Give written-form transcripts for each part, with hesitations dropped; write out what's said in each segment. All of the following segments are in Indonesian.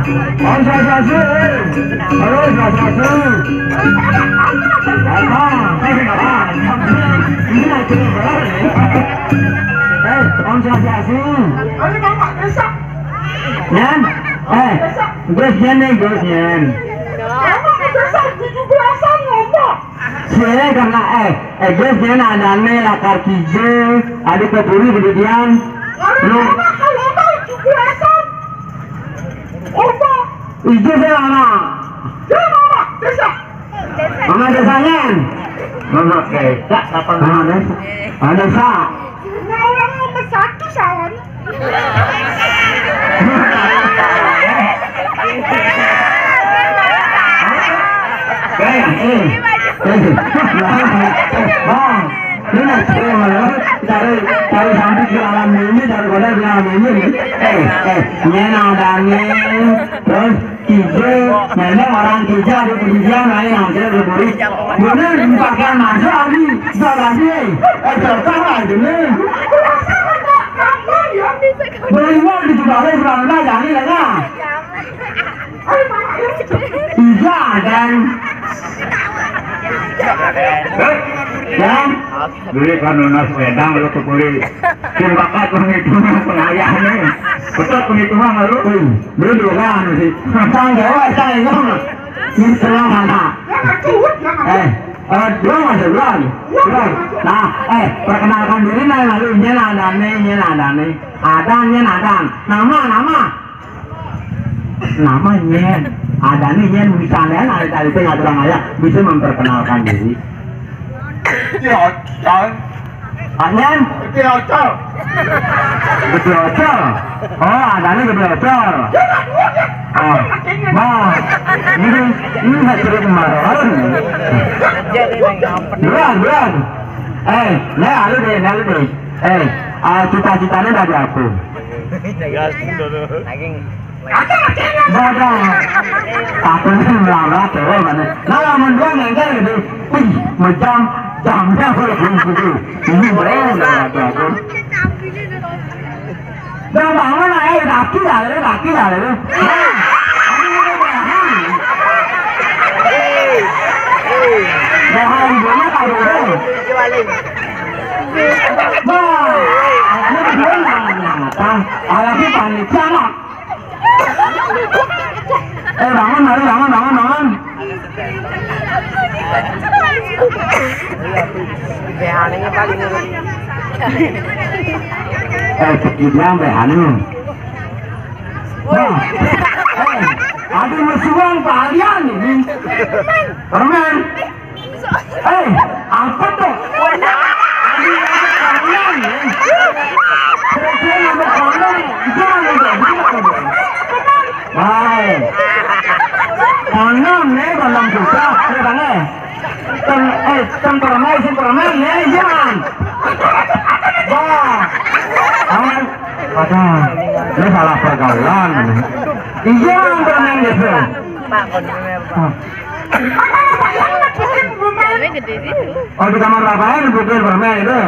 Konsentrasi. Terus konsentrasi. Konsentrasi. Nyan, gus nyan nih gus nyan. Saya karena gus nyan ada nih lakar kijau, ada keburu kemudian. Lu. Ijo saya mana? Mana desanya? Mana desa? Kapan mana desa? Mana desa? Orang nomor 1 sawan. Cari sampai ke alam ini, cari kode ke alam ini. Nyenadangnya, terus hijau, memang orang hijau ada pendidikan lain yang tidak berburi. Benar dipakai masa lagi, sudah lagi, terutama lagi nih. Beriman di sekolah sekolah jadi lah. Iya dan. Dan beli kanuna sepeda lalu kebuli simbakat penghitungan pengayahnya betul penghitungan lalu beli dua kan sih sang jawa sang itu ini selang mana dua masuk dua nah perkenalkan diri nih lalu nyenadane nama nyen ada nih nyen misalnya ada tadi nggak terang aja bisa memperkenalkan diri. Anyan? Betul ocol. Oh, ada nih betul ocol. Oh, bah, ini hasil kemarin. Beran. Lalu deh. Cita-citanya dari aku. Bodoh. Aku ni melawat terus mana. Nah, mendua yang gitu. Macam jamnya begitu. Ini berendah aku. Dah bangun laki dah. Dah ibunya tak boleh. Bah, ini berendah. Alatnya panitia nak. Bangun. Behananya paling Sekian behanu. Ada musuhan kalian ini. Permen. Apa tuh? Tanam nih dalam susah, temperament nih jangan. Ini salah pergaulan. Iya permen gitu. Oh di kamar bapak dibukin permen itu.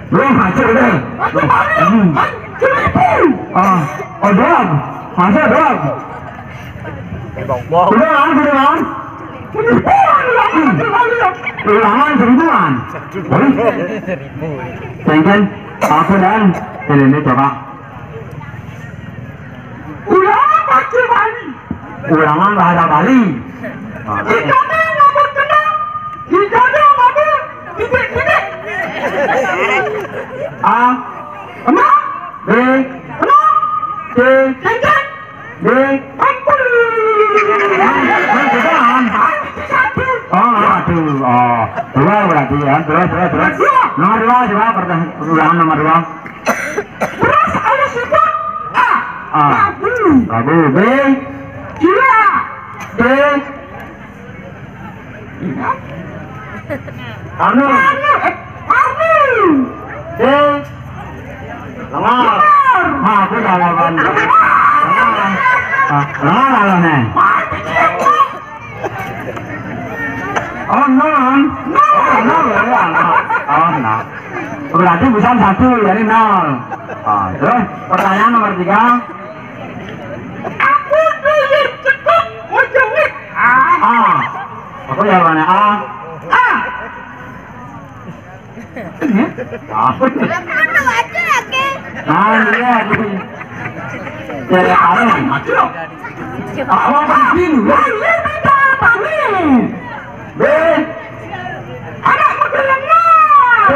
Belum hancur deh. Dong. Masa dong. Ulangan. Ulangan seribuan. Tengken, aku dan ini coba. Ulangan bahasa Bali. Ulangan bahasa Bali. Dua berarti ya, terus. Nomor 2 coba pertanyaan nomor 2. Terus ada sifat Rabu B. Gila. B. Anu. D. Lengar. Aku jawaban. Lengar nih. Oh non. berarti bisa 1 jadi 0. Terus pertanyaan nomor 3. Aku dulu cukup ujungnya. Aku jawabannya A. Apa itu? Mana aja lagi? Iya, jadi apa? Apa begini? B. Anak modelnya. B.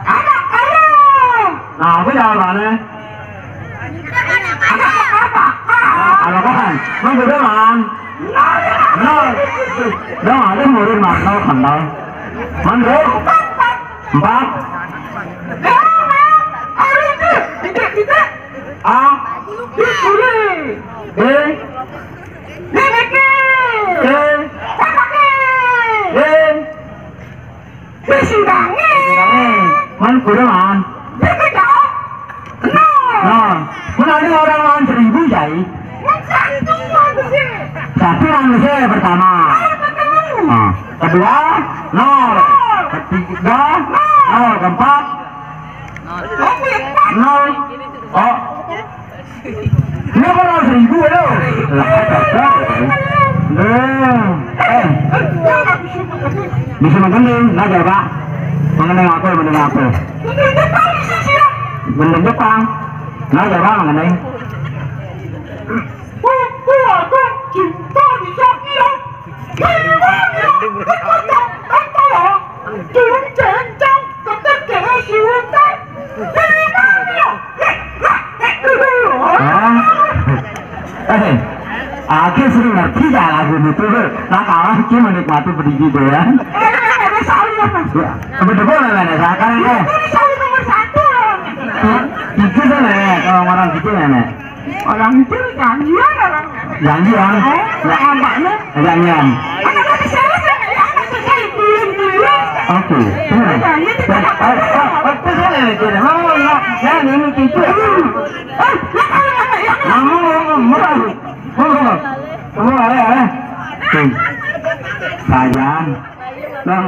Anak ayam. Nah, aku jawabannya. Anak apa? Ada kan? Mang beda man. No. No, ada murid man. No, kan no. Man bro. 4. Tidak. A. Dipulih. B. Neneknya. C. Anaknya. D. Disindangnya. Man beda man. Dikejauh. No. No. Man ada orang man 1000 jai. Satu manusia. Satu manusia pertama. Kedua, 0. Ketiga, 0. Keempat, 0. Oh, ini kalau 1000 itu. Bisa mengenai, nah coba. Mengenai apa? Mengenai apa? Mengenai Jepang. Nah coba mengenai. Aku cinta di Sofia. Gimana? Apa? Turun cencang ketika siutan. Gimana? Aku sering ngerti dah lagu itu. Nah kawan kita menikmati pendidikan ya. Ada saling apa? Betul mana sekarang Ini saling nomor 1. Itu sana kalau orang itu nenek. Orang itu janjian orangnya. Janjian. Abangnya. Janjian. Anak saya saya belum. Oke. Waktu sana itu. Oh ya, ya ini itu. Murah. Semua ada. Sayang. Bang.